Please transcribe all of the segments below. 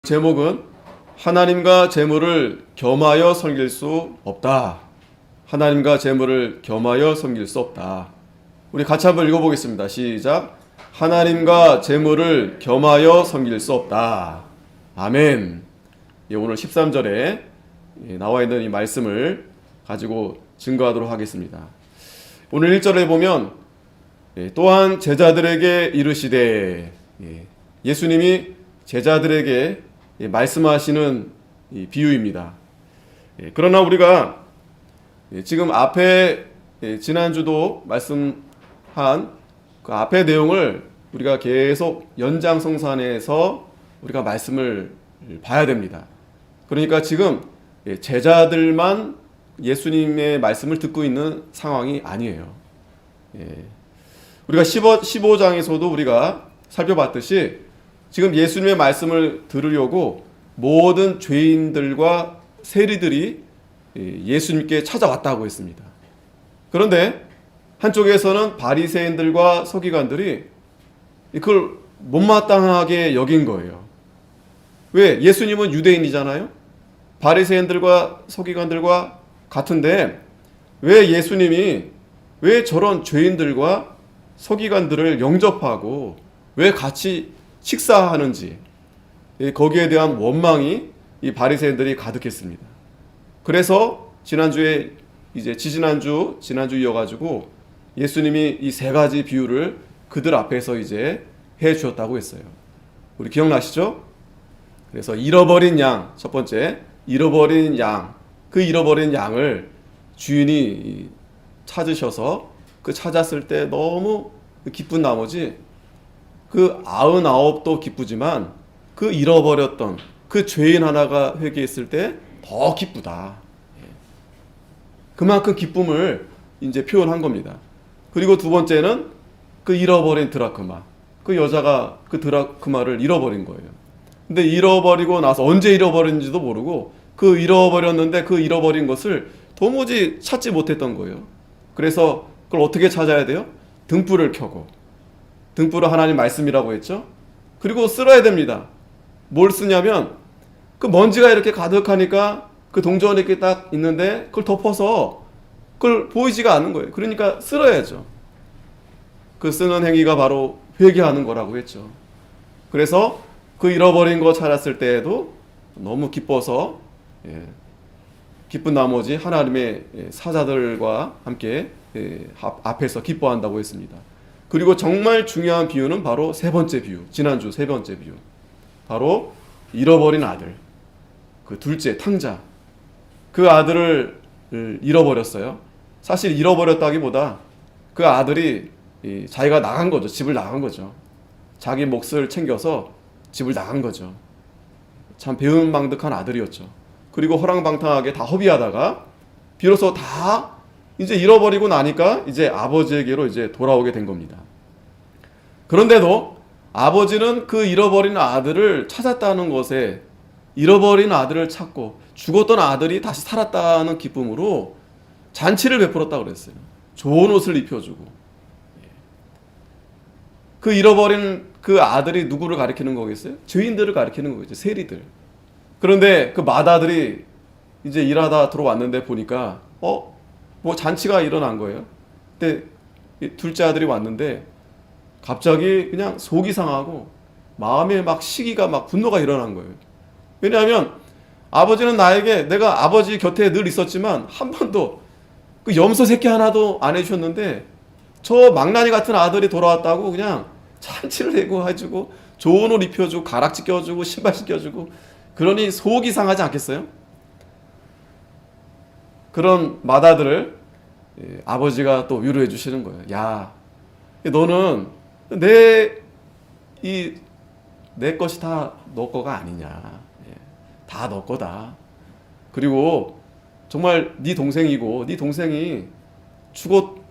제목은 하나님과 재물을 겸하여 섬길 수 없다. 하나님과 재물을 겸하여 섬길 수 없다. 우리 같이 한번 읽어보겠습니다. 시작. 하나님과 재물을 겸하여 섬길 수 없다. 아멘. 오늘 13절에 나와 있는 이 말씀을 가지고 증거하도록 하겠습니다. 오늘 1절에 보면 또한 제자들에게 이르시되, 예수님이 제자들에게 말씀하시는 비유입니다. 그러나 우리가 지금 앞에 지난주도 말씀한 그 앞의 내용을 우리가 계속 연장성산해서 우리가 말씀을 봐야 됩니다. 그러니까 지금 제자들만 예수님의 말씀을 듣고 있는 상황이 아니에요. 우리가 15장에서도 우리가 살펴봤듯이 지금 예수님의 말씀을 들으려고 모든 죄인들과 세리들이 예수님께 찾아왔다고 했습니다. 그런데 한쪽에서는 바리새인들과 서기관들이 그걸 못마땅하게 여긴 거예요. 왜? 예수님은 유대인이잖아요. 바리새인들과 서기관들과 같은데 왜 예수님이 왜 저런 죄인들과 서기관들을 영접하고 왜 같이 식사하는지, 거기에 대한 원망이 이 바리새인들이 가득했습니다. 그래서 지난주에 이제 지난주 이어가지고 예수님이 이 세 가지 비유를 그들 앞에서 이제 해 주셨다고 했어요. 우리 기억나시죠? 그래서 잃어버린 양, 첫 번째 잃어버린 양, 그 잃어버린 양을 주인이 찾으셔서 그 찾았을 때 너무 기쁜 나머지 그 99도 기쁘지만 그 잃어버렸던 그 죄인 하나가 회개했을 때 더 기쁘다. 그만큼 기쁨을 이제 표현한 겁니다. 그리고 두 번째는 그 잃어버린 드라크마. 그 여자가 그 드라크마를 잃어버린 거예요. 근데 잃어버리고 나서 언제 잃어버린지도 모르고 그 잃어버렸는데 그 잃어버린 것을 도무지 찾지 못했던 거예요. 그래서 그걸 어떻게 찾아야 돼요? 등불을 켜고. 등불은 하나님 말씀이라고 했죠. 그리고 쓸어야 됩니다. 뭘 쓰냐면 그 먼지가 이렇게 가득하니까 그 동전이 이렇게 딱 있는데 그걸 덮어서 그걸 보이지가 않는 거예요. 그러니까 쓸어야죠. 그 쓰는 행위가 바로 회개하는 거라고 했죠. 그래서 그 잃어버린 거 찾았을 때에도 너무 기뻐서 기쁜 나머지 하나님의 사자들과 함께 앞에서 기뻐한다고 했습니다. 그리고 정말 중요한 비유는 바로 세 번째 비유, 지난주 세 번째 비유. 바로 잃어버린 아들, 그 둘째 탕자, 그 아들을 잃어버렸어요. 사실 잃어버렸다기보다 그 아들이 자기가 나간 거죠. 집을 나간 거죠. 자기 몫을 챙겨서 집을 나간 거죠. 참 배은망덕한 아들이었죠. 그리고 허랑방탕하게 다 허비하다가 비로소 다 이제 잃어버리고 나니까 이제 아버지에게로 이제 돌아오게 된 겁니다. 그런데도 아버지는 그 잃어버린 아들을 찾았다는 것에 잃어버린 아들을 찾고 죽었던 아들이 다시 살았다는 기쁨으로 잔치를 베풀었다고 그랬어요. 좋은 옷을 입혀주고. 그 잃어버린 그 아들이 누구를 가리키는 거겠어요? 죄인들을 가리키는 거겠죠. 세리들. 그런데 그 맏아들이 이제 일하다 들어왔는데 보니까 뭐 잔치가 일어난 거예요. 근데 둘째 아들이 왔는데 갑자기 그냥 속이 상하고 마음에 막 시기가 막 분노가 일어난 거예요. 왜냐하면 아버지는 나에게 내가 아버지 곁에 늘 있었지만 한 번도 그 염소 새끼 하나도 안 해주셨는데 저 망나니 같은 아들이 돌아왔다고 그냥 잔치를 내고 해주고 좋은 옷 입혀주고 가락지 껴주고 신발 신겨주고 그러니 속이 상하지 않겠어요? 그런 맏아들을 아버지가 또 위로해 주시는 거예요. 야, 너는 내 것이 다 너 거가 아니냐. 다 너 거다. 그리고 정말 네 동생이고 네 동생이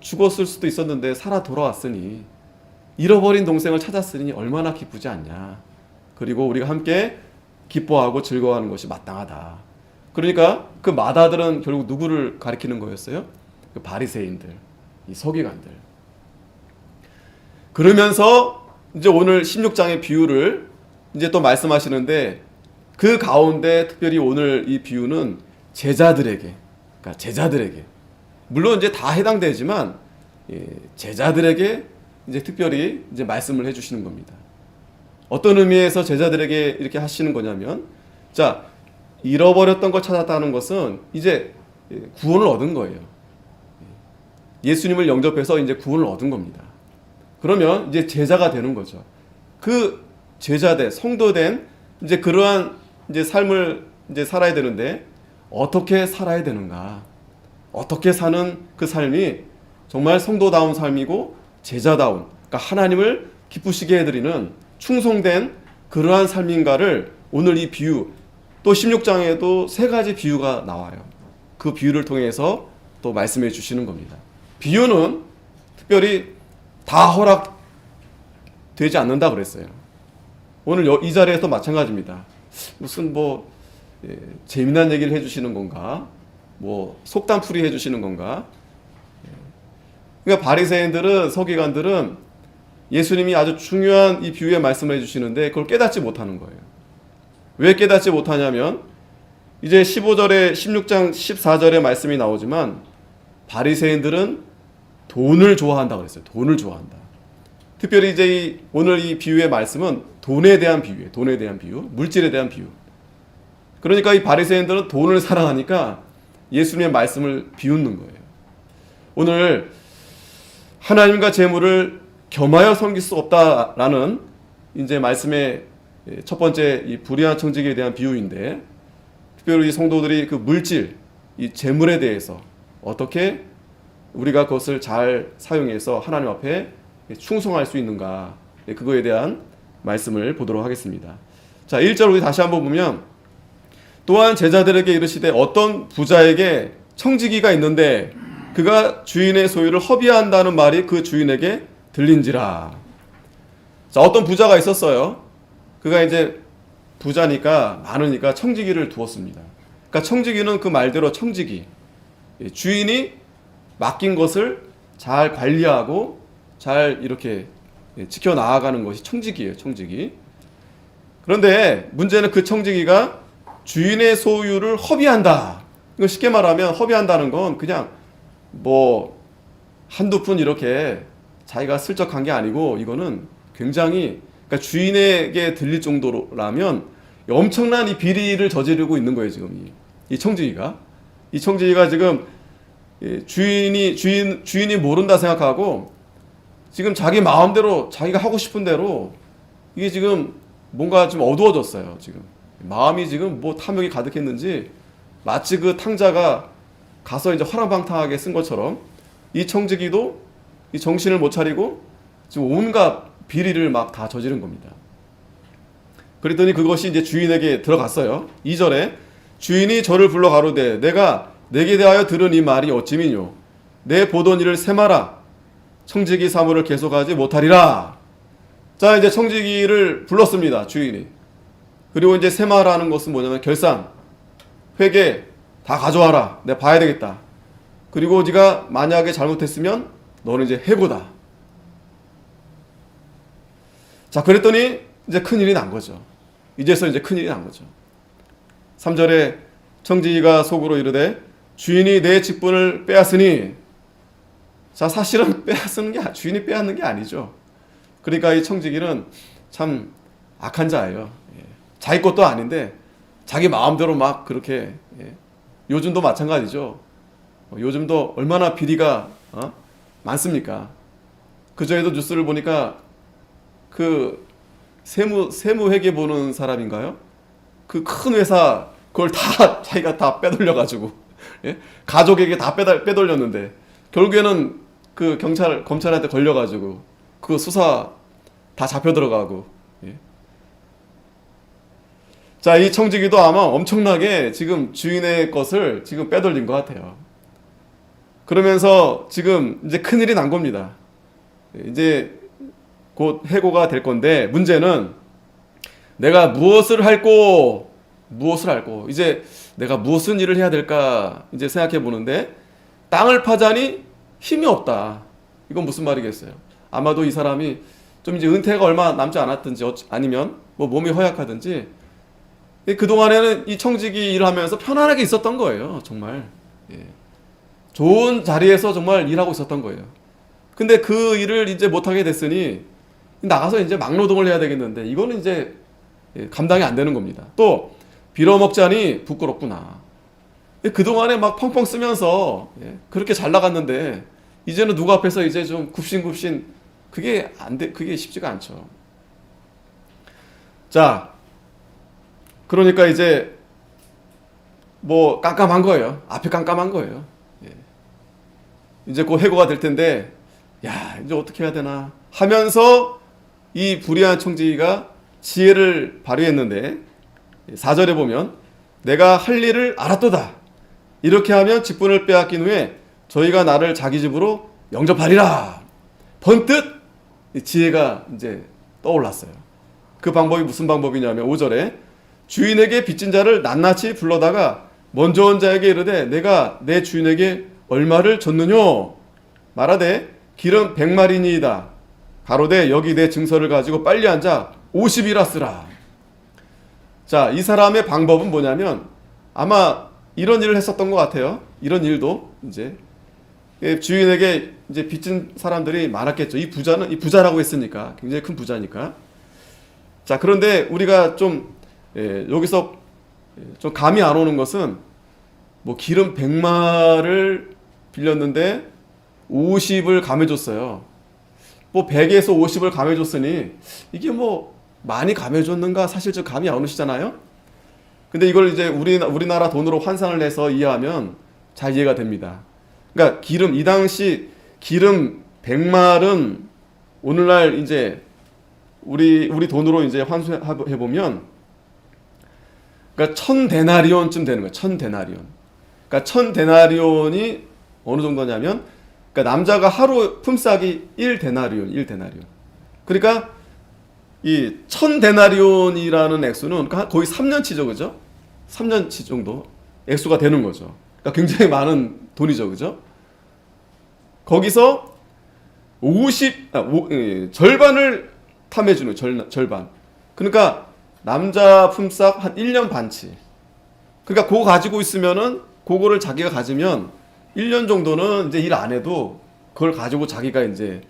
죽었을 수도 있었는데 살아 돌아왔으니 잃어버린 동생을 찾았으니 얼마나 기쁘지 않냐. 그리고 우리가 함께 기뻐하고 즐거워하는 것이 마땅하다. 그러니까 그 맏아들은 결국 누구를 가리키는 거였어요? 그 바리새인들, 이 서기관들. 그러면서 이제 오늘 16장의 비유를 이제 또 말씀하시는데 그 가운데 특별히 오늘 이 비유는 제자들에게, 그러니까 제자들에게, 물론 이제 다 해당되지만 제자들에게 이제 특별히 이제 말씀을 해주시는 겁니다. 어떤 의미에서 제자들에게 이렇게 하시는 거냐면, 자, 잃어버렸던 걸 찾았다는 것은 이제 구원을 얻은 거예요. 예수님을 영접해서 이제 구원을 얻은 겁니다. 그러면 이제 제자가 되는 거죠. 그 제자된, 성도된 이제 그러한 이제 삶을 이제 살아야 되는데, 어떻게 살아야 되는가? 어떻게 사는 그 삶이 정말 성도다운 삶이고 제자다운, 그러니까 하나님을 기쁘시게 해드리는 충성된 그러한 삶인가를 오늘 이 비유, 또 16장에도 3가지 비유가 나와요. 그 비유를 통해서 또 말씀해 주시는 겁니다. 비유는 특별히 다 허락되지 않는다 그랬어요. 오늘 이 자리에서 마찬가지입니다. 무슨 재미난 얘기를 해주시는 건가? 속담풀이 해주시는 건가? 그러니까 바리새인들은, 서기관들은 예수님이 아주 중요한 이 비유의 말씀을 해주시는데 그걸 깨닫지 못하는 거예요. 왜 깨닫지 못하냐면, 이제 15절에 16장 14절에 말씀이 나오지만 바리새인들은 돈을 좋아한다고 그랬어요. 돈을 좋아한다. 특별히 이제 오늘 이 비유의 말씀은 돈에 대한 비유예요. 돈에 대한 비유, 물질에 대한 비유. 그러니까 이 바리새인들은 돈을 사랑하니까 예수님의 말씀을 비웃는 거예요. 오늘 하나님과 재물을 겸하여 섬길 수 없다라는 이제 말씀의 첫 번째 이 불의한 청지기에 대한 비유인데, 특별히 이 성도들이 그 물질, 이 재물에 대해서 어떻게 우리가 그것을 잘 사용해서 하나님 앞에 충성할 수 있는가, 그거에 대한 말씀을 보도록 하겠습니다. 자, 1절 우리 다시 한번 보면, 또한 제자들에게 이르시되 어떤 부자에게 청지기가 있는데 그가 주인의 소유를 허비한다는 말이 그 주인에게 들린지라. 자, 어떤 부자가 있었어요. 그가 이제 부자니까, 많으니까 청지기를 두었습니다. 그러니까 청지기는 그 말대로 청지기, 주인이 맡긴 것을 잘 관리하고 잘 이렇게 지켜나가는 것이 청지기예요. 청지기. 그런데 문제는 그 청지기가 주인의 소유를 허비한다. 이거 쉽게 말하면 허비한다는 건 그냥 한두 푼 이렇게 자기가 슬쩍 한 게 아니고, 이거는 굉장히, 그러니까 주인에게 들릴 정도라면 엄청난 이 비리를 저지르고 있는 거예요. 지금 이 청지기가. 이 청지기가 지금 주인이 모른다 생각하고 지금 자기 마음대로, 자기가 하고 싶은 대로, 이게 지금 뭔가 좀 어두워졌어요. 지금 마음이 지금 탐욕이 가득했는지 마치 그 탕자가 가서 이제 허랑방탕하게 쓴 것처럼 이 청지기도 이 정신을 못 차리고 지금 온갖 비리를 막 다 저지른 겁니다. 그랬더니 그것이 이제 주인에게 들어갔어요. 2절에 주인이 저를 불러 가로되 내가 내게 대하여 들은 이 말이 어찌미뇨? 내 보던 일을 세마라. 청지기 사무를 계속하지 못하리라. 자, 이제 청지기를 불렀습니다. 주인이. 그리고 이제 세마라는 것은 뭐냐면 결산, 회계 다 가져와라. 내가 봐야 되겠다. 그리고 네가 만약에 잘못했으면 너는 이제 해고다. 자, 그랬더니 이제 큰일이 난 거죠. 이제서 이제 큰일이 난 거죠. 3절에 청지기가 속으로 이르되 주인이 내 직분을 빼앗으니, 자, 사실은 주인이 빼앗는 게 아니죠. 그러니까 이 청지기는 참 악한 자예요. 자기 것도 아닌데 자기 마음대로 막 그렇게. 요즘도 마찬가지죠. 요즘도 얼마나 비리가 많습니까? 그전에도 뉴스를 보니까 그 세무회계 보는 사람인가요? 그 큰 회사 그걸 다 자기가 다 빼돌려가지고 가족에게 다 빼돌렸는데 결국에는 그 검찰한테 걸려가지고 그 수사 다 잡혀 들어가고. 자, 이 청지기도 아마 엄청나게 지금 주인의 것을 지금 빼돌린 것 같아요. 그러면서 지금 이제 큰일이 난 겁니다. 이제 곧 해고가 될 건데, 문제는 내가 무엇을 할꼬, 이제 내가 무슨 일을 해야 될까 이제 생각해 보는데, 땅을 파자니 힘이 없다. 이건 무슨 말이겠어요? 아마도 이 사람이 좀 이제 은퇴가 얼마 남지 않았든지, 아니면 몸이 허약하든지 그동안에는 이 청지기 일을 하면서 편안하게 있었던 거예요. 정말. 예. 좋은 자리에서 정말 일하고 있었던 거예요. 근데 그 일을 이제 못하게 됐으니 나가서 이제 막노동을 해야 되겠는데 이거는 이제 감당이 안 되는 겁니다. 또 빌어먹자니 부끄럽구나. 그동안에 막 펑펑 쓰면서 그렇게 잘 나갔는데 이제는 누구 앞에서 이제 좀 굽신굽신 그게 안 돼, 그게 쉽지가 않죠. 자, 그러니까 이제 뭐 깜깜한 거예요. 앞이 깜깜한 거예요. 이제 곧 해고가 될 텐데 야, 이제 어떻게 해야 되나 하면서 이 불의한 청지기가 지혜를 발휘했는데 4절에 보면 내가 할 일을 알았도다. 이렇게 하면 직분을 빼앗긴 후에 저희가 나를 자기 집으로 영접하리라. 번뜩 지혜가 이제 떠올랐어요. 그 방법이 무슨 방법이냐면 5절에 주인에게 빚진 자를 낱낱이 불러다가 먼저 온 자에게 이르되 내가 내 주인에게 얼마를 줬느뇨 말하되 기름 100마리니이다. 가로되 여기 내 증서를 가지고 빨리 앉아 50이라 쓰라. 자, 이 사람의 방법은 뭐냐면 아마 이런 일을 했었던 것 같아요. 이런 일도 이제 주인에게 이제 빚진 사람들이 많았겠죠. 이 부자라고 했으니까 굉장히 큰 부자니까. 자, 그런데 우리가 좀 여기서 좀 감이 안 오는 것은 뭐 기름 100마를 빌렸는데 50을 감해줬어요. 뭐 100에서 50을 감해줬으니 이게 뭐 많이 감해줬는가 사실 좀 감이 안 오시잖아요. 근데 이걸 이제 우리나라 돈으로 환산을 해서 이해하면 잘 이해가 됩니다. 그러니까 이 당시 기름 100말은 오늘날 이제 우리 돈으로 이제 환수해 보면 그러니까 1000데나리온쯤 되는 거예요. 1000데나리온. 그러니까 1000데나리온이 어느 정도냐면 그러니까 남자가 하루 품삯이 1데나리온. 그러니까 이 1000데나리온이라는 액수는 거의 3년치죠. 그죠? 3년치 정도 액수가 되는 거죠. 그러니까 굉장히 많은 돈이죠. 그죠? 거기서 절반을 탐해주는 절반. 그러니까 남자 품삯 한 1년 반치. 그러니까 그거 가지고 있으면은 그거를 자기가 가지면 1년 정도는 이제 일 안 해도 그걸 가지고 자기가 이제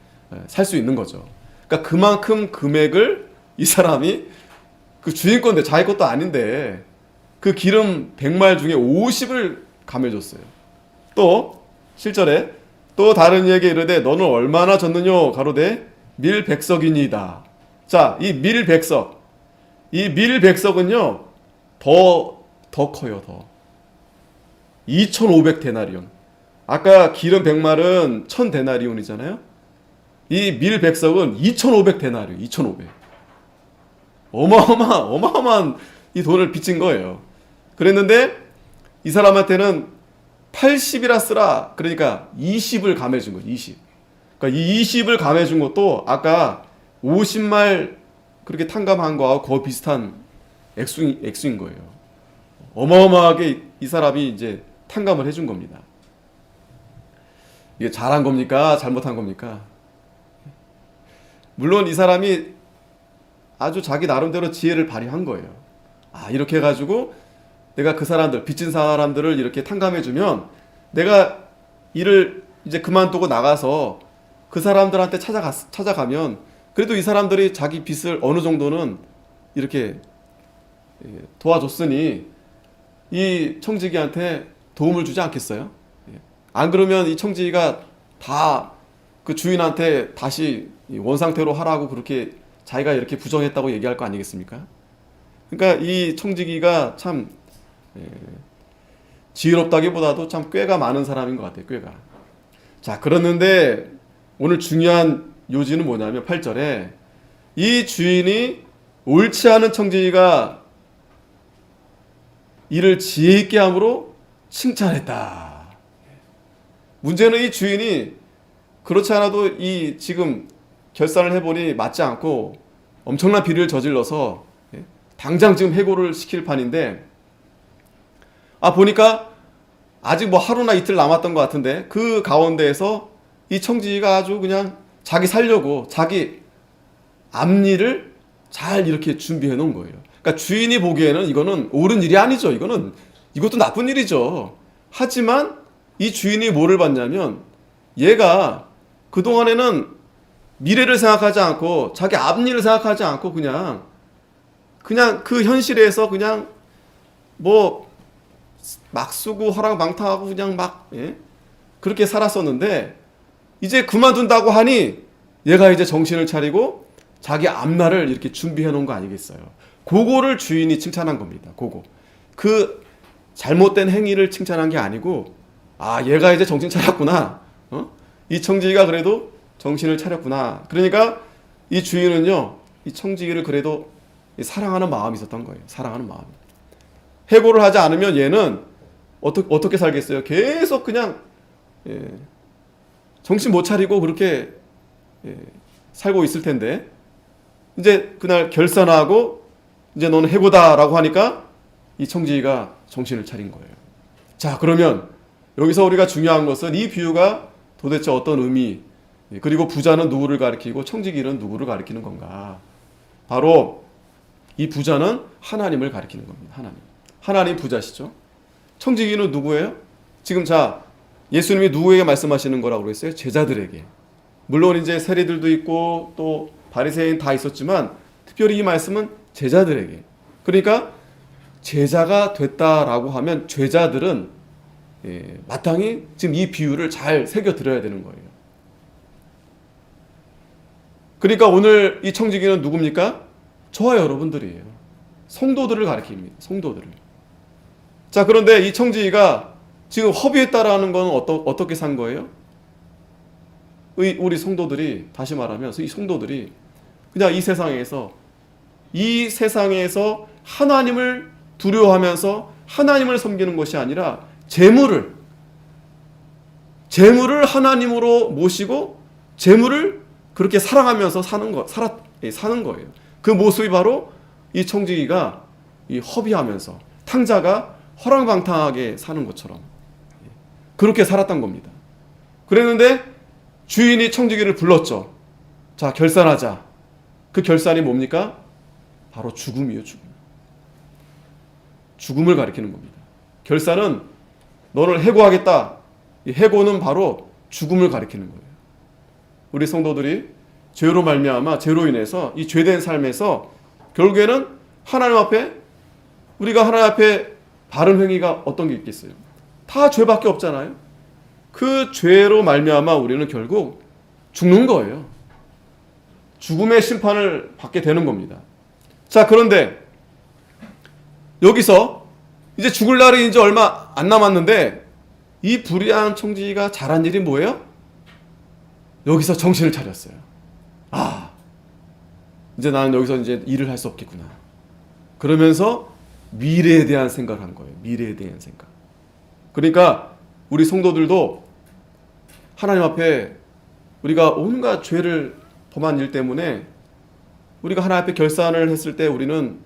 살 수 있는 거죠. 그러니까 그만큼 금액을 이 사람이 그 주인 건데 자기 것도 아닌데 그 기름 100말 중에 50을 감해줬어요. 또 7절에 또 다른 이에게 이르되 너는 얼마나 졌느뇨 가로되 밀백석이니이다. 자, 이 밀백석은요 더 커요. 더 2500데나리온. 아까 기름 100말은 1000데나리온이잖아요. 이 밀백석은 2500데나리온. 2500. 어마어마한 이 돈을 빚진 거예요. 그랬는데 이 사람한테는 80이라 쓰라. 그러니까 20을 감해준 거예요. 20. 그러니까 이 20을 감해준 것도 아까 50말 그렇게 탕감한 거하고 거의 비슷한 액수인 거예요. 어마어마하게 이 사람이 이제 탕감을 해준 겁니다. 이게 잘한 겁니까? 잘못한 겁니까? 물론 이 사람이 아주 자기 나름대로 지혜를 발휘한 거예요. 아, 이렇게 해가지고 내가 그 사람들, 빚진 사람들을 이렇게 탕감해주면 내가 일을 이제 그만두고 나가서 그 사람들한테 찾아가면 그래도 이 사람들이 자기 빚을 어느 정도는 이렇게 도와줬으니 이 청지기한테 도움을 주지 않겠어요? 안 그러면 이 청지기가 다 그 주인한테 다시 원상태로 하라고 그렇게 자기가 이렇게 부정했다고 얘기할 거 아니겠습니까? 그러니까 이 청지기가 참 지혜롭다기보다도 참 꾀가 많은 사람인 것 같아요. 꾀가. 자, 그러는데 오늘 중요한 요지는 뭐냐면 8절에 이 주인이 옳지 않은 청지기가 이를 지혜 있게 함으로 칭찬했다. 문제는 이 주인이 그렇지 않아도 이 지금 결산을 해보니 맞지 않고 엄청난 비리를 저질러서 당장 지금 해고를 시킬 판인데 보니까 아직 뭐 하루나 이틀 남았던 것 같은데 그 가운데에서 이 청지기가 아주 그냥 자기 살려고 자기 앞일을 잘 이렇게 준비해 놓은 거예요. 그러니까 주인이 보기에는 이거는 옳은 일이 아니죠. 이것도 나쁜 일이죠. 하지만 이 주인이 뭐를 봤냐면 얘가 그동안에는 미래를 생각하지 않고 자기 앞일을 생각하지 않고 그냥 그 현실에서 그냥 뭐 막 쓰고 허랑방탕하고 그냥 막 그렇게 살았었는데 이제 그만둔다고 하니 얘가 이제 정신을 차리고 자기 앞날을 이렇게 준비해 놓은 거 아니겠어요. 그거를 주인이 칭찬한 겁니다. 그 잘못된 행위를 칭찬한 게 아니고 얘가 이제 정신 차렸구나. 이 청지기가 그래도 정신을 차렸구나. 그러니까 이 주인은요, 이 청지기를 그래도 사랑하는 마음이 있었던 거예요. 사랑하는 마음. 해고를 하지 않으면 얘는 어떻게 살겠어요? 계속 그냥 정신 못 차리고 그렇게 살고 있을 텐데 이제 그날 결산하고 이제 너는 해고다라고 하니까 이 청지기가 정신을 차린 거예요. 자, 그러면 여기서 우리가 중요한 것은 이 비유가 도대체 어떤 의미, 그리고 부자는 누구를 가리키고 청지기는 누구를 가리키는 건가? 바로 이 부자는 하나님을 가리키는 겁니다. 하나님 부자시죠. 청지기는 누구예요? 지금 예수님이 누구에게 말씀하시는 거라고 그랬어요? 제자들에게. 물론 이제 세리들도 있고 또 바리새인 다 있었지만 특별히 이 말씀은 제자들에게. 그러니까 제자가 됐다라고 하면 제자들은 마땅히 지금 이 비유를 잘 새겨 들어야 되는 거예요. 그러니까 오늘 이 청지기는 누굽니까? 저와 여러분들이에요. 성도들을 가리킵니다. 성도들을. 자, 그런데 이 청지기가 지금 허비했다라는 건 어떻게 산 거예요? 우리 성도들이, 다시 말하면 이 성도들이 그냥 이 세상에서 하나님을 두려워하면서 하나님을 섬기는 것이 아니라 재물을 하나님으로 모시고 재물을 그렇게 사랑하면서 사는 거예요. 그 모습이 바로 이 청지기가 허비하면서 탕자가 허랑방탕하게 사는 것처럼 그렇게 살았던 겁니다. 그랬는데 주인이 청지기를 불렀죠. 자, 결산하자. 그 결산이 뭡니까? 바로 죽음이에요. 죽음을 가리키는 겁니다. 결산은 너를 해고하겠다. 이 해고는 바로 죽음을 가리키는 거예요. 우리 성도들이 죄로 인해서 이 죄된 삶에서 결국에는 우리가 하나님 앞에 바른 행위가 어떤 게 있겠어요? 다 죄밖에 없잖아요. 그 죄로 말미암아 우리는 결국 죽는 거예요. 죽음의 심판을 받게 되는 겁니다. 자, 그런데 여기서 이제 죽을 날이 이제 얼마 안 남았는데 이 불의한 청지기가 잘한 일이 뭐예요? 여기서 정신을 차렸어요. 이제 나는 여기서 이제 일을 할 수 없겠구나. 그러면서 미래에 대한 생각을 한 거예요. 미래에 대한 생각. 그러니까 우리 성도들도 하나님 앞에 우리가 온갖 죄를 범한 일 때문에 우리가 하나님 앞에 결산을 했을 때 우리는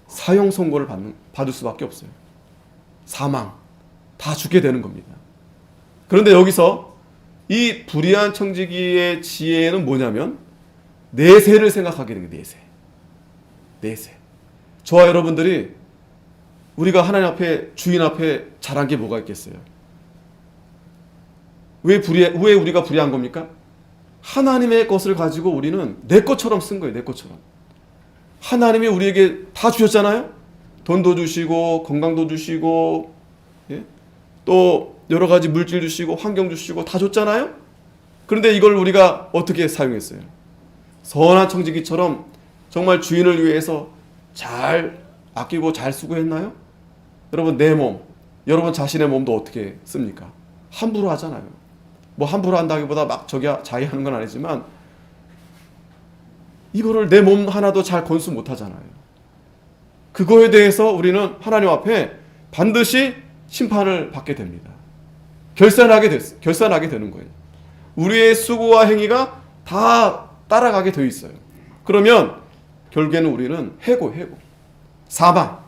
사형 선고를 받을 수밖에 없어요. 사망. 다 죽게 되는 겁니다. 그런데 여기서 이 불의한 청지기의 지혜는 뭐냐면 내세를 생각하게 되는 거예요. 내세. 저와 여러분들이 우리가 하나님 앞에, 주인 앞에 잘한 게 뭐가 있겠어요? 왜 우리가 불의한 겁니까? 하나님의 것을 가지고 우리는 내 것처럼 쓴 거예요. 내 것처럼. 하나님이 우리에게 다 주셨잖아요. 돈도 주시고 건강도 주시고 또 여러 가지 물질 주시고 환경 주시고 다 줬잖아요. 그런데 이걸 우리가 어떻게 사용했어요? 선한 청지기처럼 정말 주인을 위해서 잘 아끼고 잘 수고했나요? 여러분, 내 몸, 여러분 자신의 몸도 어떻게 씁니까? 함부로 하잖아요. 뭐 함부로 한다기보다 막 자의하는 건 아니지만 이거를 내 몸 하나도 잘 건수 못 하잖아요. 그거에 대해서 우리는 하나님 앞에 반드시 심판을 받게 됩니다. 결산하게 되는 거예요. 우리의 수고와 행위가 다 따라가게 되어 있어요. 그러면 결국에는 우리는 해고, 사망,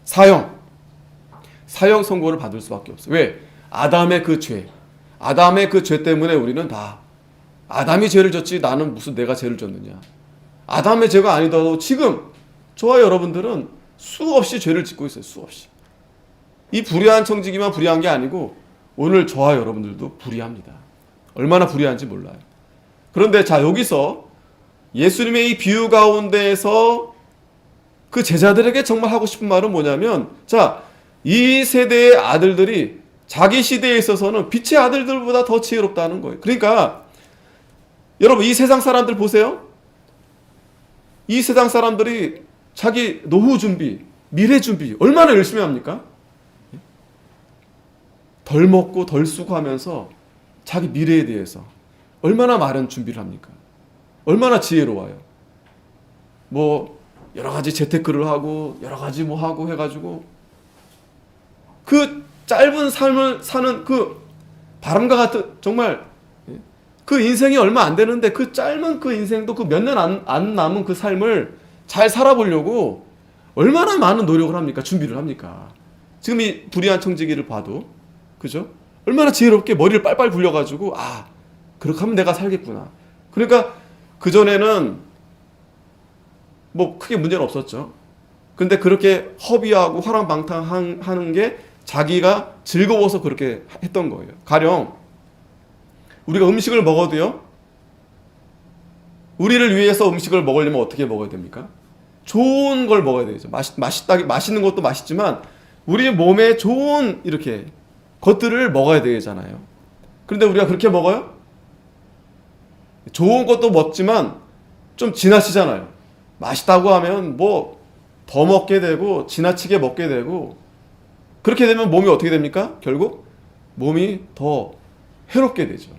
사형 선고를 받을 수밖에 없어요. 왜? 아담의 그 죄 때문에 우리는 다 아담이 죄를 졌지 나는 무슨 내가 죄를 졌느냐. 아담의 죄가 아니더라도 지금 저와 여러분들은 수없이 죄를 짓고 있어요. 수없이. 이 불의한 청지기만 불의한 게 아니고 오늘 저와 여러분들도 불의합니다. 얼마나 불의한지 몰라요. 그런데 자, 여기서 예수님의 이 비유 가운데에서 그 제자들에게 정말 하고 싶은 말은 뭐냐면, 자, 이 세대의 아들들이 자기 시대에 있어서는 빛의 아들들보다 더 지혜롭다는 거예요. 그러니까 여러분, 이 세상 사람들 보세요. 이 세상 사람들이 자기 노후 준비, 미래 준비 얼마나 열심히 합니까? 덜 먹고 덜 쓰고 하면서 자기 미래에 대해서 얼마나 많은 준비를 합니까? 얼마나 지혜로워요. 뭐 여러 가지 재테크를 하고 여러 가지 뭐 하고 해가지고 그 짧은 삶을 사는 그 바람과 같은, 정말 그 인생이 얼마 안 되는데 그 짧은 그 인생도 그 몇 년 안 남은 그 삶을 잘 살아보려고 얼마나 많은 노력을 합니까? 준비를 합니까? 지금 이 불의한 청지기를 봐도, 그죠? 얼마나 지혜롭게 머리를 빨빨 굴려가지고, 아, 그렇게 하면 내가 살겠구나. 그러니까 그전에는 뭐 크게 문제는 없었죠. 근데 그렇게 허비하고 화랑방탕하는 게 자기가 즐거워서 그렇게 했던 거예요. 가령 우리가 음식을 먹어도요, 우리를 위해서 음식을 먹으려면 어떻게 먹어야 됩니까? 좋은 걸 먹어야 되죠. 맛있는 것도 맛있지만 우리 몸에 좋은 이렇게 것들을 먹어야 되잖아요. 그런데 우리가 그렇게 먹어요? 좋은 것도 먹지만 좀 지나치잖아요. 맛있다고 하면 뭐 더 먹게 되고 지나치게 먹게 되고, 그렇게 되면 몸이 어떻게 됩니까? 결국 몸이 더 해롭게 되죠.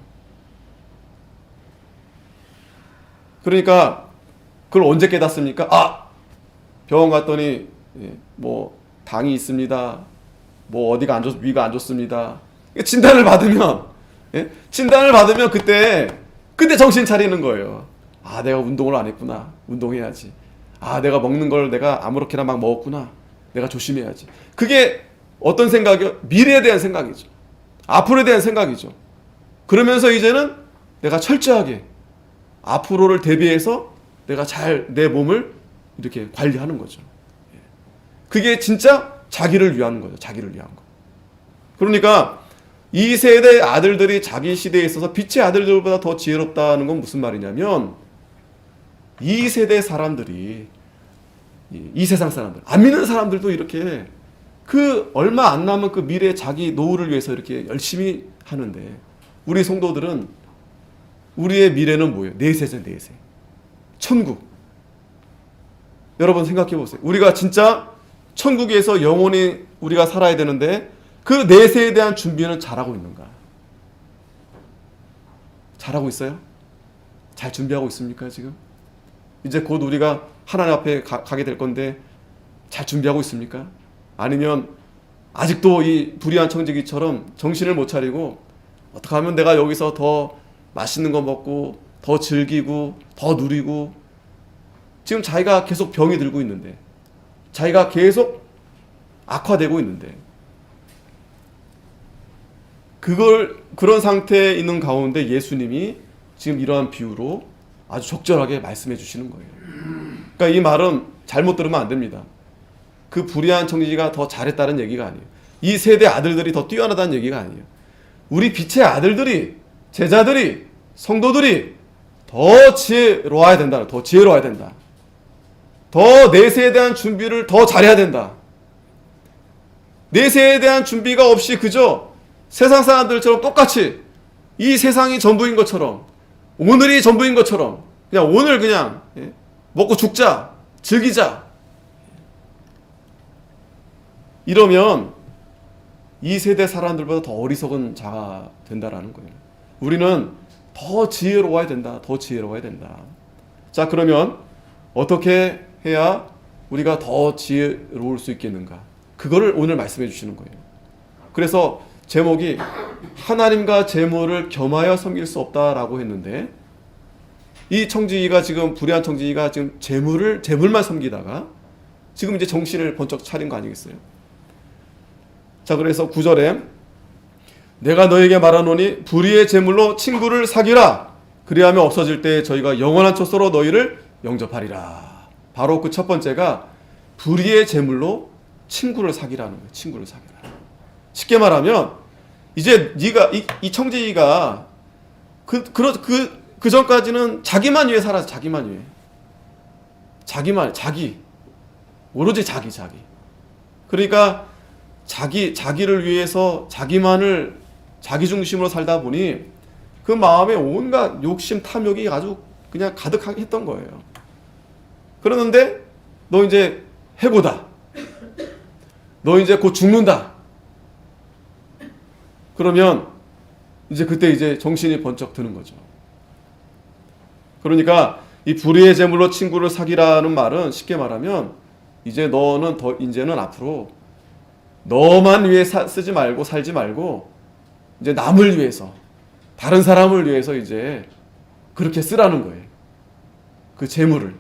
그러니까 그걸 언제 깨닫습니까? 아, 병원 갔더니 뭐 당이 있습니다. 뭐 어디가 안 좋, 위가 안 좋습니다. 진단을 받으면, 진단을 받으면 그때 정신 차리는 거예요. 아, 내가 운동을 안 했구나. 운동해야지. 아, 내가 먹는 걸 내가 아무렇게나 막 먹었구나. 내가 조심해야지. 그게 어떤 생각이요? 미래에 대한 생각이죠. 앞으로에 대한 생각이죠. 그러면서 이제는 내가 철저하게 앞으로를 대비해서 내가 잘 내 몸을 이렇게 관리하는 거죠. 그게 진짜 자기를 위한 거죠. 자기를 위한 거. 그러니까 이 세대 아들들이 자기 시대에 있어서 빛의 아들들보다 더 지혜롭다는 건 무슨 말이냐면, 이 세대 사람들이, 이 세상 사람들, 안 믿는 사람들도 이렇게 그 얼마 안 남은 그 미래 자기 노후를 위해서 이렇게 열심히 하는데, 우리 성도들은 우리의 미래는 뭐예요? 내세죠, 내세. 천국. 여러분 생각해 보세요. 우리가 진짜 천국에서 영원히 우리가 살아야 되는데 그 내세에 대한 준비는 잘하고 있는가? 잘하고 있어요? 잘 준비하고 있습니까, 지금? 이제 곧 우리가 하나님 앞에 가게 될 건데 잘 준비하고 있습니까? 아니면 아직도 이 불의한 청지기처럼 정신을 못 차리고 어떻게 하면 내가 여기서 더 맛있는 거 먹고 더 즐기고 더 누리고, 지금 자기가 계속 병이 들고 있는데, 자기가 계속 악화되고 있는데, 그런 상태에 있는 가운데 예수님이 지금 이러한 비유로 아주 적절하게 말씀해 주시는 거예요. 그러니까 이 말은 잘못 들으면 안 됩니다. 그 불의한 청지기가 더 잘했다는 얘기가 아니에요. 이 세대 아들들이 더 뛰어나다는 얘기가 아니에요. 우리 빛의 아들들이, 제자들이, 성도들이 더 지혜로워야 된다. 더 지혜로워야 된다. 더 내세에 대한 준비를 더 잘해야 된다. 내세에 대한 준비가 없이 그저 세상 사람들처럼 똑같이 이 세상이 전부인 것처럼, 오늘이 전부인 것처럼 그냥 오늘 그냥 먹고 죽자, 즐기자, 이러면 이 세대 사람들보다 더 어리석은 자가 된다라는 거예요. 우리는 더 지혜로워야 된다. 더 지혜로워야 된다. 자, 그러면 어떻게 해야 우리가 더 지혜로울 수 있겠는가? 그거를 오늘 말씀해 주시는 거예요. 그래서 제목이 하나님과 재물을 겸하여 섬길 수 없다라고 했는데, 이 청지기가 지금, 불의한 청지기가 지금 재물만 섬기다가 지금 이제 정신을 번쩍 차린 거 아니겠어요? 자, 그래서 9절에 내가 너에게 말하노니 불의의 재물로 친구를 사귀라. 그리하면 없어질 때 저희가 영원한 초소로 너희를 영접하리라. 바로 그 첫 번째가 불의의 제물로 친구를 사귀라는 거예요. 친구를 사귀라. 쉽게 말하면 이제 네가 이 청지기가 그 전까지는 자기만 위해 살았어. 자기만 위해. 자기. 오로지 자기. 그러니까 자기를 위해서 자기 중심으로 살다 보니 그 마음에 온갖 욕심, 탐욕이 아주 그냥 가득하게 했던 거예요. 그러는데 너 이제 해고다. 너 이제 곧 죽는다. 그러면 이제 그때 이제 정신이 번쩍 드는 거죠. 그러니까 이 불의의 제물로 친구를 사귀라는 말은 쉽게 말하면 이제는 앞으로 너만 위해 쓰지 말고 살지 말고 이제 남을 위해서, 다른 사람을 위해서 이제 그렇게 쓰라는 거예요. 그 재물을.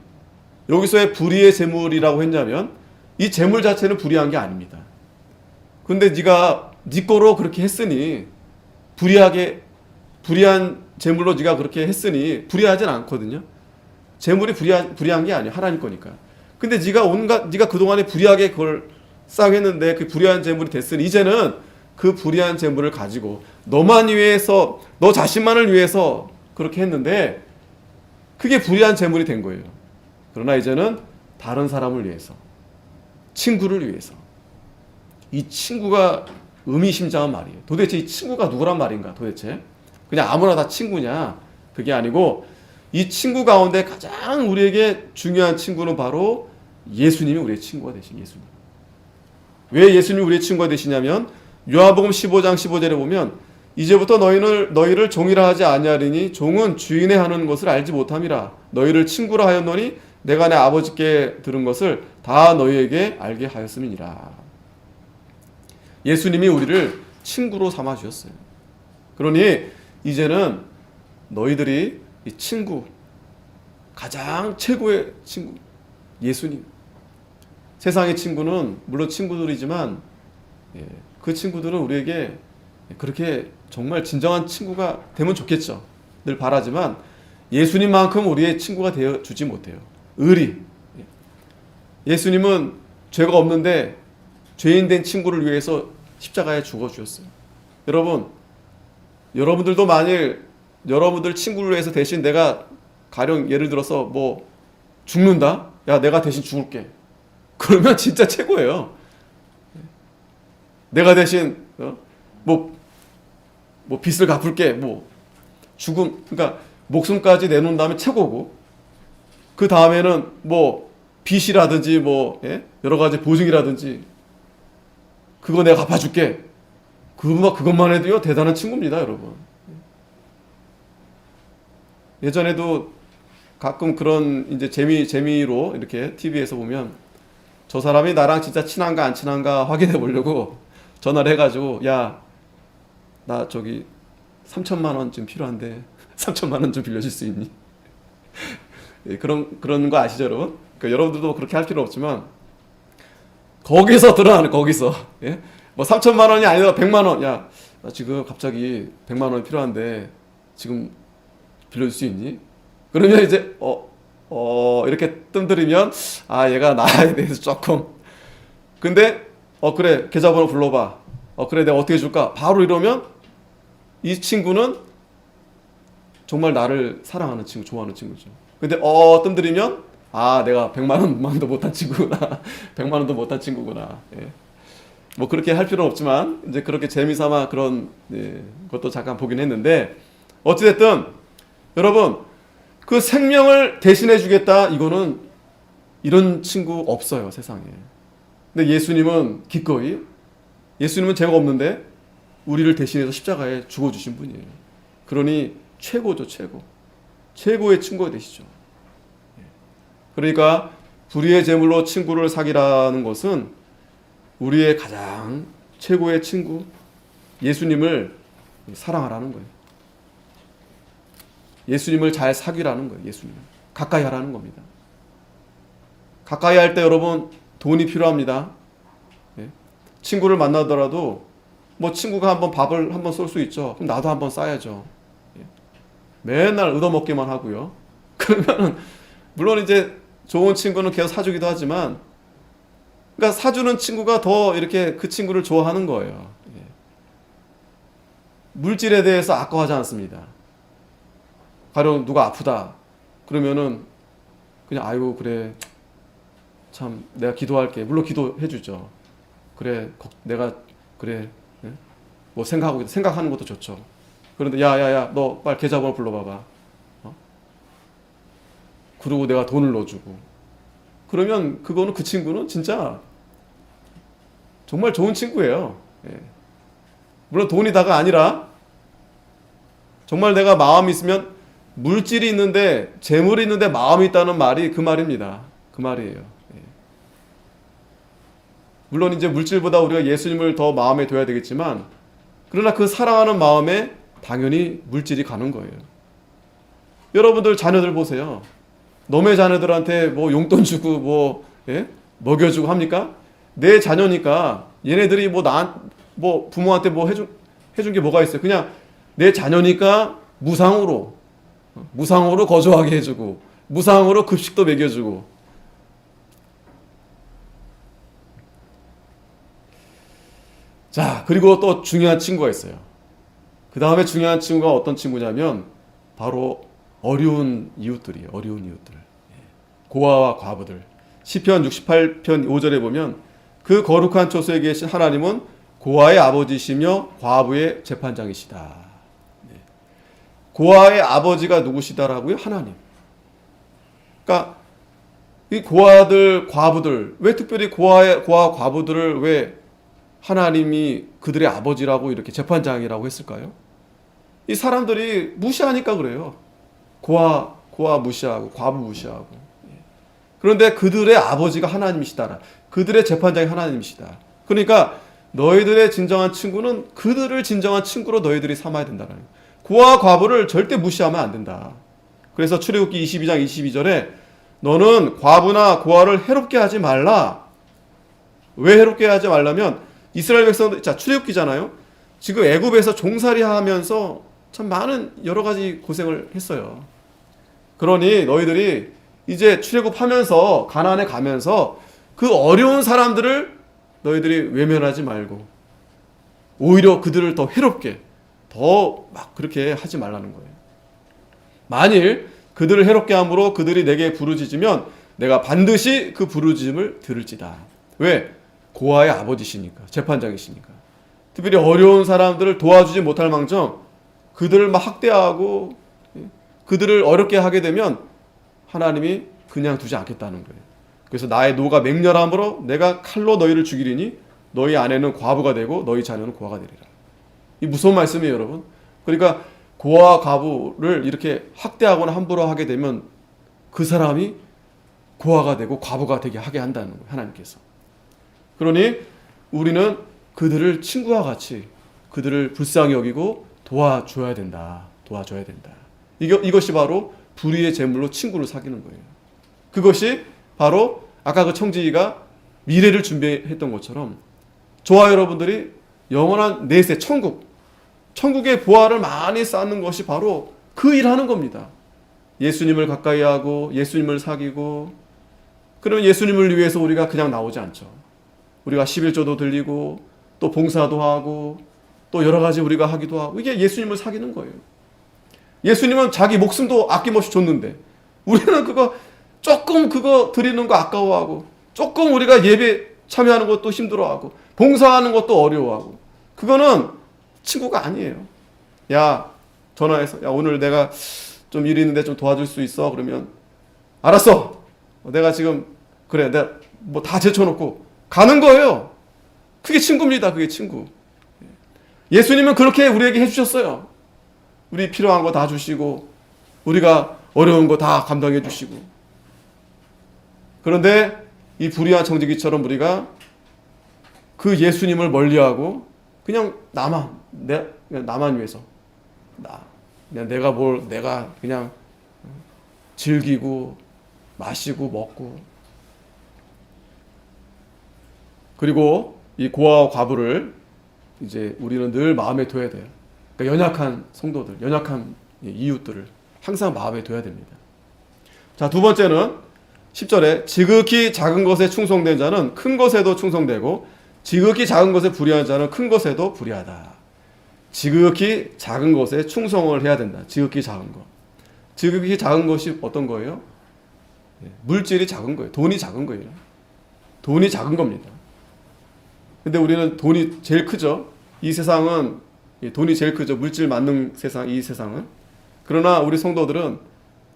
여기서의 불의의 재물이라고 했냐면 이 재물 자체는 불의한 게 아닙니다. 근데 네가 네 거로 그렇게 했으니 불의한 재물로 네가 그렇게 했으니 불의하진 않거든요. 재물이 불의한 게 아니에요. 하나님 거니까. 근데 네가 그동안에 불의하게 그걸 싹했는데 그 불의한 재물이 됐으니 이제는 그 불의한 재물을 가지고 너만 위해서, 너 자신만을 위해서 그렇게 했는데 그게 불의한 재물이 된 거예요. 그러나 이제는 다른 사람을 위해서, 친구를 위해서. 이 친구가 의미심장한 말이에요. 도대체 이 친구가 누구란 말인가? 도대체 그냥 아무나 다 친구냐? 그게 아니고 이 친구 가운데 가장 우리에게 중요한 친구는 바로 예수님이 우리의 친구가 되신 예수님. 왜 예수님이 우리의 친구가 되시냐면 요한복음 15장 15절에 보면 이제부터 너희를 종이라 하지 아니하리니 종은 주인의 하는 것을 알지 못함이라. 너희를 친구라 하였노니 내가 내 아버지께 들은 것을 다 너희에게 알게 하였음이니라. 예수님이 우리를 친구로 삼아 주셨어요. 그러니 이제는 너희들이 이 친구, 가장 최고의 친구, 예수님. 세상의 친구는 물론 친구들이지만 그 친구들은 우리에게 그렇게 정말 진정한 친구가 되면 좋겠죠. 늘 바라지만 예수님만큼 우리의 친구가 되어주지 못해요. 예수님은 죄가 없는데 죄인 된 친구를 위해서 십자가에 죽어주셨어요. 여러분들도 만일 여러분들 친구를 위해서 대신 내가 가령 예를 들어서 뭐 죽는다? 야, 내가 대신 죽을게. 그러면 진짜 최고예요. 내가 대신 뭐 빚을 갚을게. 그러니까 목숨까지 내놓은 다음에 최고고, 그 다음에는 뭐 빚이라든지 여러 가지 보증이라든지 그거 내가 갚아줄게. 그것만 해도요 대단한 친구입니다, 여러분. 예전에도 가끔 그런 이제 재미로 이렇게 TV에서 보면 저 사람이 나랑 진짜 친한가 안 친한가 확인해 보려고 전화를 해가지고 야, 나 저기 3천만 원 좀 필요한데 3천만 원 좀 빌려줄 수 있니? 그런 거 아시죠, 여러분? 그러니까 여러분들도 그렇게 할 필요 없지만 거기서 드러나는 거기서 뭐 3천만 원이 아니라 100만 원. 야, 나 지금 갑자기 100만 원이 필요한데 지금 빌려줄 수 있니? 그러면 이제 이렇게 뜸들이면 얘가 나에 대해서 조금, 근데 그래, 계좌번호 불러봐. 그래, 내가 어떻게 줄까? 바로 이러면 이 친구는 정말 나를 사랑하는 친구, 좋아하는 친구죠. 근데 뜸들이면 내가 100만 원만도 못한 친구구나. 100만 원도 못한 친구구나. 뭐 그렇게 할 필요는 없지만 이제 그렇게 재미삼아 그런 것도 잠깐 보긴 했는데, 어찌됐든 여러분, 그 생명을 대신해 주겠다, 이거는 이런 친구 없어요, 세상에. 근데 예수님은 기꺼이, 예수님은 죄가 없는데 우리를 대신해서 십자가에 죽어주신 분이에요. 그러니 최고죠, 최고의 친구가 되시죠. 그러니까 불의의 제물로 친구를 사귀라는 것은 우리의 가장 최고의 친구 예수님을 사랑하라는 거예요. 예수님을 잘 사귀라는 거예요. 예수님 가까이 하라는 겁니다. 가까이 할 때 여러분 돈이 필요합니다. 친구를 만나더라도 뭐 친구가 한번 밥을 한번 쏠 수 있죠. 그럼 나도 한번 싸야죠. 맨날 얻어먹기만 하고요. 그러면 물론 이제 좋은 친구는 계속 사주기도 하지만, 그러니까 사주는 친구가 더 이렇게 그 친구를 좋아하는 거예요. 예. 물질에 대해서 아까워하지 않습니다. 가령 누가 아프다 그러면은 그냥 아이고 그래 참 내가 기도할게. 물론 기도해 주죠. 그래 내가 그래 예? 뭐 생각하는 것도 좋죠. 그런데 야야야 너 빨리 계좌번호 불러봐봐. 그리고 내가 돈을 넣어주고. 그러면 그거는 그 친구는 진짜 정말 좋은 친구예요. 예. 물론 돈이 다가 아니라 정말 내가 마음이 있으면 물질이 있는데 재물이 있는데 마음이 있다는 말이 그 말입니다. 그 말이에요. 예. 물론 이제 물질보다 우리가 예수님을 더 마음에 둬야 되겠지만 그러나 그 사랑하는 마음에 당연히 물질이 가는 거예요. 여러분들 자녀들 보세요. 너네 자녀들한테 뭐 용돈 주고 뭐 예? 먹여주고 합니까? 내 자녀니까 얘네들이 뭐 부모한테 뭐 해준 게 뭐가 있어요? 그냥 내 자녀니까 무상으로 거주하게 해주고 무상으로 급식도 먹여주고. 자, 그리고 또 중요한 친구가 있어요. 그 다음에 중요한 친구가 어떤 친구냐면 바로 어려운 이웃들이에요. 어려운 이웃들. 고아와 과부들. 시편 68편 5절에 보면 그 거룩한 초소에 계신 하나님은 고아의 아버지시며 과부의 재판장이시다. 고아의 아버지가 누구시다라고요? 하나님. 그러니까 이 고아들, 과부들, 왜 특별히 고아 과부들을 왜 하나님이 그들의 아버지라고 이렇게 재판장이라고 했을까요? 이 사람들이 무시하니까 그래요. 고아 무시하고 과부 무시하고. 그런데 그들의 아버지가 하나님이시다. 그들의 재판장이 하나님이시다. 그러니까 너희들의 진정한 친구는 그들을 진정한 친구로 너희들이 삼아야 된다는 거예요. 고아 과부를 절대 무시하면 안 된다. 그래서 출애굽기 22장 22절에 너는 과부나 고아를 해롭게 하지 말라. 왜 해롭게 하지 말라면 이스라엘 백성들, 자 출애굽기잖아요. 지금 애굽에서 종살이 하면서 참 많은 여러 가지 고생을 했어요. 그러니 너희들이 이제 출애굽하면서 가나안에 가면서 그 어려운 사람들을 너희들이 외면하지 말고 오히려 그들을 더 해롭게 더 막 그렇게 하지 말라는 거예요. 만일 그들을 해롭게 함으로 그들이 내게 부르짖으면 내가 반드시 그 부르짖음을 들을지다. 왜? 고아의 아버지시니까, 재판장이시니까. 특별히 어려운 사람들을 도와주지 못할 망정 그들을 막 학대하고 그들을 어렵게 하게 되면 하나님이 그냥 두지 않겠다는 거예요. 그래서 나의 노가 맹렬함으로 내가 칼로 너희를 죽이리니 너희 아내는 과부가 되고 너희 자녀는 고아가 되리라. 이 무서운 말씀이에요, 여러분. 그러니까 고아 과부를 이렇게 학대하거나 함부로 하게 되면 그 사람이 고아가 되고 과부가 되게 하게 한다는 거예요, 하나님께서. 그러니 우리는 그들을 친구와 같이 그들을 불쌍히 여기고 도와줘야 된다. 이것이 바로 불의의 제물로 친구를 사귀는 거예요. 그것이 바로 아까 그 청지기가 미래를 준비했던 것처럼 저와 여러분들이 영원한 내세 천국의 보화를 많이 쌓는 것이 바로 그 일하는 겁니다. 예수님을 가까이 하고 예수님을 사귀고. 그러면 예수님을 위해서 우리가 그냥 나오지 않죠. 우리가 11조도 드리고 또 봉사도 하고 또 여러 가지 우리가 하기도 하고. 이게 예수님을 사귀는 거예요. 예수님은 자기 목숨도 아낌없이 줬는데 우리는 조금 드리는 거 아까워하고 조금 우리가 예배 참여하는 것도 힘들어하고 봉사하는 것도 어려워하고. 그거는 친구가 아니에요. 야, 전화해서 야, 오늘 내가 좀 일이 있는데 좀 도와줄 수 있어? 그러면 알았어. 내가 지금 그래 내가 뭐 다 제쳐놓고 가는 거예요. 그게 친구입니다. 그게 친구. 예수님은 그렇게 우리에게 해주셨어요. 우리 필요한 거 다 주시고 우리가 어려운 거 다 감당해 주시고. 그런데 이 불의한 청지기처럼 우리가 그 예수님을 멀리하고 그냥 나만 위해서 내가 그냥 즐기고 마시고 먹고. 그리고 이 고아와 과부를 이제 우리는 늘 마음에 둬야 돼요. 그러니까 연약한 성도들, 연약한 이웃들을 항상 마음에 둬야 됩니다. 자, 두 번째는 10절에 지극히 작은 것에 충성된 자는 큰 것에도 충성되고 지극히 작은 것에 불의한 자는 큰 것에도 불의하다. 지극히 작은 것에 충성을 해야 된다. 지극히 작은 것. 지극히 작은 것이 어떤 거예요? 물질이 작은 거예요. 돈이 작은 거예요. 돈이 작은 겁니다. 근데 우리는 돈이 제일 크죠. 이 세상은 돈이 제일 크죠. 물질 많는 세상, 이 세상은. 그러나 우리 성도들은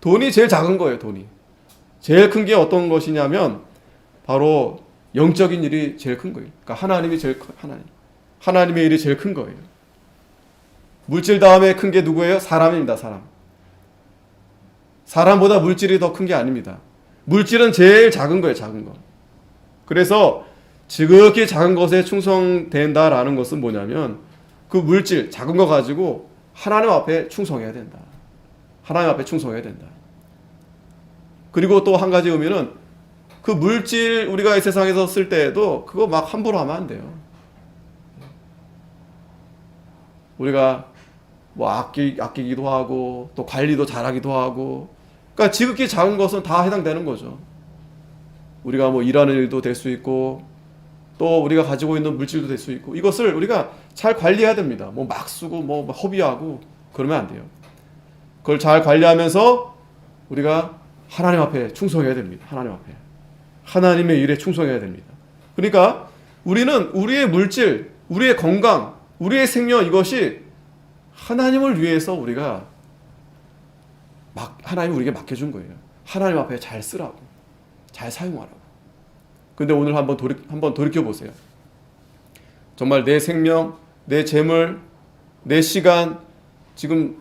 돈이 제일 작은 거예요. 돈이. 제일 큰 게 어떤 것이냐면 바로 영적인 일이 제일 큰 거예요. 그러니까 하나님이 제일 큰, 하나님의 일이 제일 큰 거예요. 물질 다음에 큰 게 누구예요? 사람입니다. 사람. 사람보다 물질이 더 큰 게 아닙니다. 물질은 제일 작은 거예요. 작은 거. 그래서 지극히 작은 것에 충성된다라는 것은 뭐냐면 그 물질, 작은 거 가지고 하나님 앞에 충성해야 된다. 하나님 앞에 충성해야 된다. 그리고 또 한 가지 의미는 그 물질 우리가 이 세상에서 쓸 때에도 그거 막 함부로 하면 안 돼요. 우리가 뭐 아끼기도 하고 또 관리도 잘하기도 하고 그러니까 지극히 작은 것은 다 해당되는 거죠. 우리가 뭐 일하는 일도 될 수 있고 또 우리가 가지고 있는 물질도 될 수 있고 이것을 우리가 잘 관리해야 됩니다. 뭐 막 쓰고 뭐 허비하고 그러면 안 돼요. 그걸 잘 관리하면서 우리가 하나님 앞에 충성해야 됩니다. 하나님 앞에. 하나님의 일에 충성해야 됩니다. 그러니까 우리는 우리의 물질, 우리의 건강, 우리의 생명 이것이 하나님을 위해서 우리가 하나님이 우리에게 맡겨준 거예요. 하나님 앞에 잘 쓰라고. 잘 사용하라고. 근데 오늘 한번 돌이켜 보세요. 정말 내 생명, 내 재물, 내 시간 지금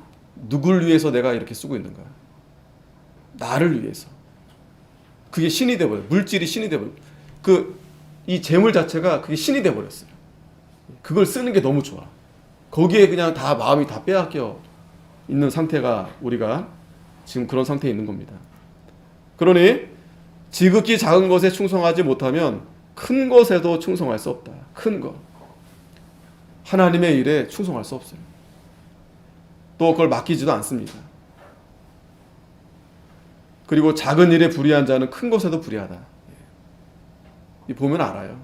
누굴 위해서 내가 이렇게 쓰고 있는가? 나를 위해서. 그게 신이 돼 버려요. 물질이 신이 돼 버려요. 이 재물 자체가 그게 신이 돼 버렸어요. 그걸 쓰는 게 너무 좋아. 거기에 그냥 다 마음이 다 빼앗겨 있는 상태가 우리가 지금 그런 상태에 있는 겁니다. 그러니 지극히 작은 것에 충성하지 못하면 큰 것에도 충성할 수 없다. 큰 것. 하나님의 일에 충성할 수 없어요. 또 그걸 맡기지도 않습니다. 그리고 작은 일에 불의한 자는 큰 것에도 불의하다. 이 보면 알아요.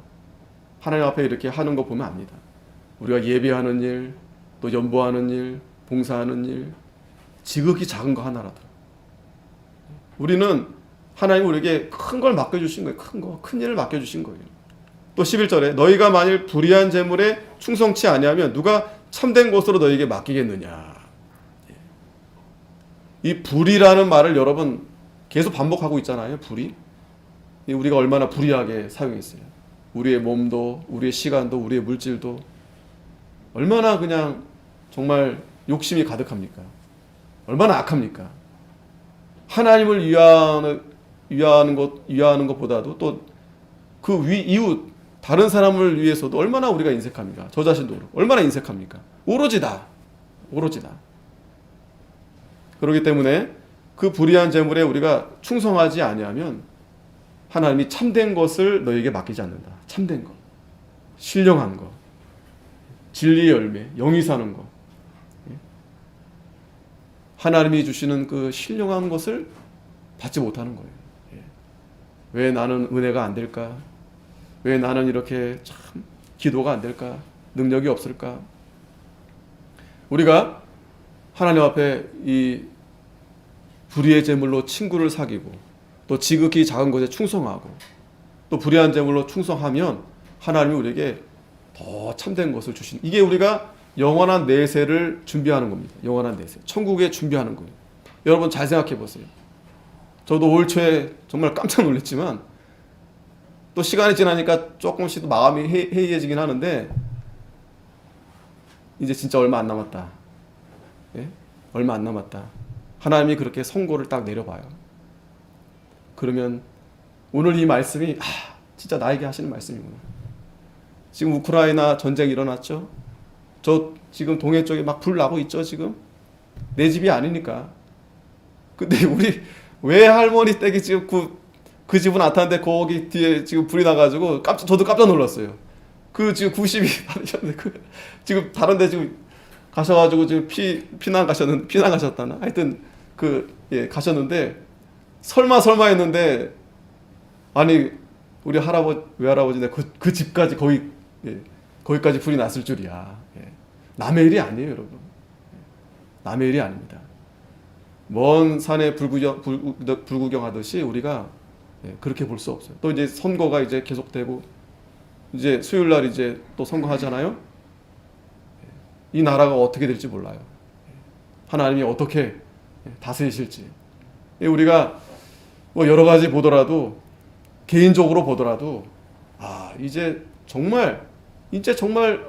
하나님 앞에 이렇게 하는 거 보면 압니다. 우리가 예배하는 일, 또 연보하는 일, 봉사하는 일, 지극히 작은 거 하나라도. 우리는 하나님 우리에게 큰 걸 맡겨주신 거예요. 큰 거, 큰 일을 맡겨주신 거예요. 또 11절에 너희가 만일 불의한 재물에 충성치 아니하면 누가 참된 것으로 너희에게 맡기겠느냐. 이 불의라는 말을 여러분 계속 반복하고 있잖아요. 불의. 우리가 얼마나 불의하게 사용했어요. 우리의 몸도, 우리의 시간도, 우리의 물질도 얼마나 그냥 정말 욕심이 가득합니까? 얼마나 악합니까? 하나님을 위하는 것보다도 또 그 이웃 다른 사람을 위해서도 얼마나 우리가 인색합니까? 저 자신도 얼마나 인색합니까? 오로지 나. 그렇기 때문에 그 불의한 재물에 우리가 충성하지 아니하면 하나님이 참된 것을 너에게 맡기지 않는다. 참된 것, 신령한 것, 진리의 열매, 영이 사는 것. 하나님이 주시는 그 신령한 것을 받지 못하는 거예요. 왜 나는 은혜가 안 될까? 왜 나는 이렇게 참 기도가 안 될까? 능력이 없을까? 우리가 하나님 앞에 이 불의의 재물로 친구를 사귀고 또 지극히 작은 것에 충성하고 또 불의한 재물로 충성하면 하나님이 우리에게 더 참된 것을 주신, 이게 우리가 영원한 내세를 준비하는 겁니다. 영원한 내세, 천국에 준비하는 거예요. 여러분 잘 생각해 보세요. 저도 올 초에 정말 깜짝 놀랐지만 또 시간이 지나니까 조금씩 마음이 해이해지긴 하는데 이제 진짜 얼마 안 남았다. 예? 얼마 안 남았다. 하나님이 그렇게 선고를 딱 내려봐요. 그러면 오늘 이 말씀이 진짜 나에게 하시는 말씀이구나. 지금 우크라이나 전쟁이 일어났죠. 저 지금 동해 쪽에 막 불 나고 있죠. 지금 내 집이 아니니까. 근데 우리 외할머니 댁이 지금 그 집은 나타났는데 거기 뒤에 지금 불이 나가지고 저도 깜짝 놀랐어요. 그 지금 90이 받으셨는데 지금 다른데 지금 가셔가지고 지금 피난 가셨다나 하여튼 가셨는데 설마 했는데 아니 우리 외할아버지네 그 집까지 거기까지 불이 났을 줄이야. 남의 일이 아니에요, 여러분. 남의 일이 아닙니다. 먼 산에 불구경하듯이 우리가 그렇게 볼 수 없어요. 또 이제 선거가 이제 계속되고 이제 수요일 날 이제 또 선거하잖아요. 이 나라가 어떻게 될지 몰라요. 하나님이 어떻게 다스리실지. 우리가 뭐 여러 가지 보더라도 개인적으로 보더라도 이제 정말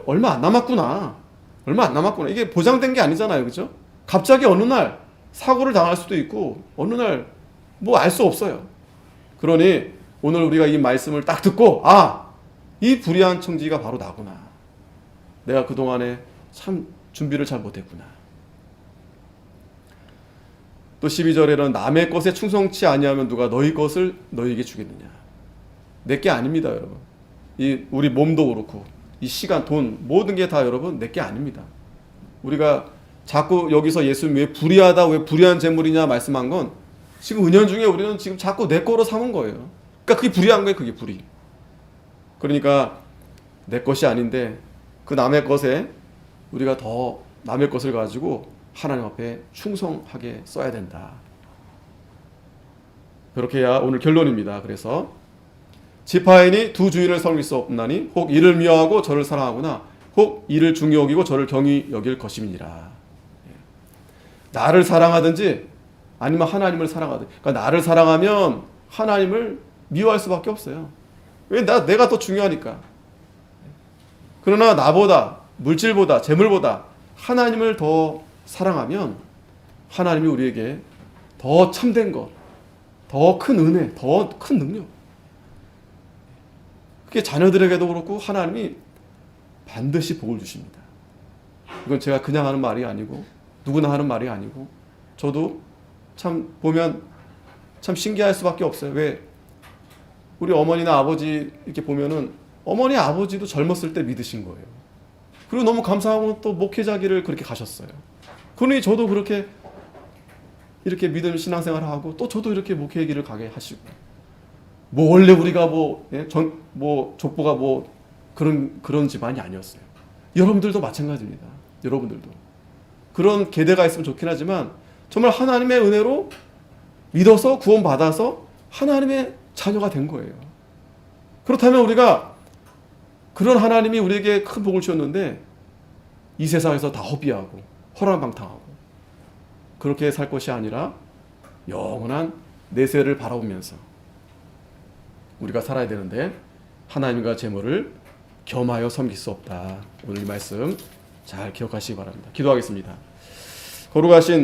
얼마 안 남았구나. 얼마 안 남았구나. 이게 보장된 게 아니잖아요, 그죠? 갑자기 어느 날 사고를 당할 수도 있고 어느 날 뭐 알 수 없어요. 그러니 오늘 우리가 이 말씀을 딱 듣고 이 불의한 청지기가 바로 나구나. 내가 그동안에 참 준비를 잘 못했구나. 또 12절에는 남의 것에 충성치 아니하면 누가 너희 것을 너희에게 주겠느냐. 내게 아닙니다, 여러분. 우리 몸도 그렇고 이 시간, 돈 모든 게 다 여러분 내게 아닙니다. 우리가 자꾸 여기서 예수님 왜 불의하다, 왜 불의한 재물이냐 말씀한 건 지금 은연중에 우리는 지금 자꾸 내 거로 삼은 거예요. 그러니까 그게 불의한 거예요. 그게 불의. 그러니까 내 것이 아닌데 그 남의 것에 우리가 더 남의 것을 가지고 하나님 앞에 충성하게 써야 된다. 그렇게 해야 오늘 결론입니다. 그래서 지파인이 두 주인을 섬길 수 없나니 혹 이를 미워하고 저를 사랑하거나 혹 이를 중히 여기고 저를 경히 여길 것임이니라. 나를 사랑하든지 아니면 하나님을 사랑하든지. 그러니까 나를 사랑하면 하나님을 미워할 수밖에 없어요. 왜? 내가 더 중요하니까. 그러나 나보다, 물질보다, 재물보다 하나님을 더 사랑하면 하나님이 우리에게 더 참된 것, 더 큰 은혜, 더 큰 능력. 그게 자녀들에게도 그렇고 하나님이 반드시 복을 주십니다. 이건 제가 그냥 하는 말이 아니고 누구나 하는 말이 아니고 저도 참 보면 참 신기할 수밖에 없어요. 왜? 우리 어머니나 아버지 이렇게 보면은 어머니 아버지도 젊었을 때 믿으신 거예요. 그리고 너무 감사하고 또 목회자 길을 그렇게 가셨어요. 그러니 저도 그렇게 이렇게 믿음 신앙생활을 하고 또 저도 이렇게 목회 길을 가게 하시고 뭐 원래 우리가 족보가 그런 집안이 아니었어요. 여러분들도 마찬가지입니다. 여러분들도 그런 계대가 있으면 좋긴 하지만 정말 하나님의 은혜로 믿어서 구원받아서 하나님의 자녀가 된 거예요. 그렇다면 우리가 그런 하나님이 우리에게 큰 복을 주셨는데 이 세상에서 다 허비하고 허랑방탕하고 그렇게 살 것이 아니라 영원한 내세를 바라보면서 우리가 살아야 되는데 하나님과 재물을 겸하여 섬길 수 없다. 오늘 이 말씀 잘 기억하시기 바랍니다. 기도하겠습니다. 거룩하신